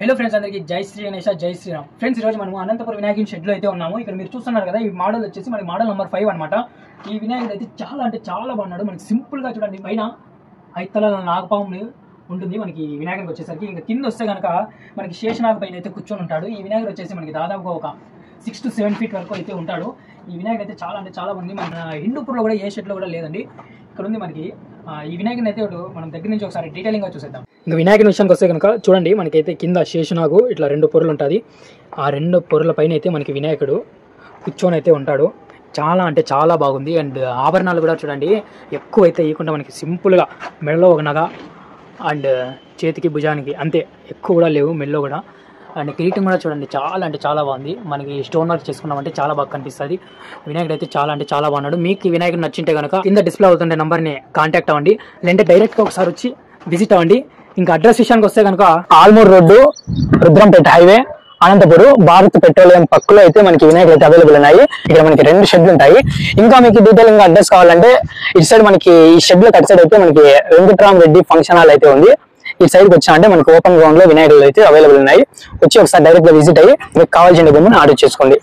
Hello friends, అందరికీ జై శ్రీ గణేష, జై శ్రీరామ్. ఫ్రెండ్స్, ఈరోజు మనం అనంతపురం వినాయకుని షెడ్లో అయితే ఉన్నాము. ఇక్కడ మీరు చూస్తున్నారు కదా, ఈ మోడల్ వచ్చేసి మనకి మోడల్ నెంబర్ 5 అనమాట. ఈ వినాయకుడు అయితే చాలా అంటే చాలా బాగున్నాడు. మనకి సింపుల్గా చూడండి, పైన 5 తలల నాగపాము ఉంటుంది మనకి వినాయకుడికి వచ్చేసరికి. ఇంకా కింద వస్తే కనుక మనకి శేషనాగ పైన అయితే కూర్చొని ఉంటాడు. ఈ వినాయకుడు వచ్చేసి మనకి దాదాపుగా ఒక 6 to 7 feet వరకు అయితే ఉంటాడు. ఈ వినాయకుడు అయితే చాలా అంటే చాలా బాగుంది. మన హిందూపూర్లో కూడా ఏ షెడ్లో కూడా లేదండి, ఇక్కడ ఉంది మనకి. ఈ వినాయకుని అయితే మనం దగ్గర నుంచి ఒకసారి డీటెయిలింగ్గా చూసేద్దాం. ఇంకా వినాయకుని విషయానికి వస్తే కనుక చూడండి, మనకైతే కింద శేషనాగు ఇట్లా 2 పొరలు ఉంటుంది. ఆ 2 పొరల పైన అయితే మనకి వినాయకుడు కూర్చొని అయితే ఉంటాడు. చాలా అంటే చాలా బాగుంది. అండ్ ఆభరణాలు కూడా చూడండి, ఎక్కువ అయితే ఇవ్వకుండా మనకి సింపుల్గా మెడలో ఒక నగ అండ్ చేతికి భుజానికి అంతే, ఎక్కువ కూడా లేవు మెడలో కూడా. అండ్ కిరీటం కూడా చూడండి, చాలా అంటే చాలా బాగుంది. మనకి స్టోన్ వర్క్ చేసుకున్నామంటే చాలా బాగా కనిపిస్తుంది. వినాయకుడు అయితే చాలా అంటే చాలా బాగున్నాడు. మీకు వినాయకుడు నచ్చింటే కనుక కింద డిస్ప్లే అవుతుండే నెంబర్ని కాంటాక్ట్ అవ్వండి, లేదంటే డైరెక్ట్గా ఒకసారి వచ్చి విజిట్ అవ్వండి. ఇంకా అడ్రస్ విషయానికి వస్తే కనుక Almur road, Rudrampeta highway, Anantapur Bharat petroleum పక్కలో అయితే మనకి వినాయకులు అయితే అవైలబుల్ ఉన్నాయి. ఇక్కడ మనకి 2 షెడ్లు ఉంటాయి. ఇంకా మీకు డీటెయిలింగ్ అడ్రస్ కావాలంటే ఇటు సైడ్ మనకి ఈ షెడ్లో కట్ సైడ్ అయితే మనకి వెంకట్రామ్ రెడ్డి ఫంక్షన్ హాల్ అయితే ఉంది. ఈ సైడ్కి వచ్చా అంటే మనకి ఓపెన్ గ్రౌండ్ లో వినాయకులు అయితే అవైలబుల్ ఉన్నాయి. వచ్చి ఒకసారి డైరెక్ట్ గా విజిట్ అయ్యి మీకు కావాల్సిన బొమ్మను ఆర్డర్ చేసుకోండి.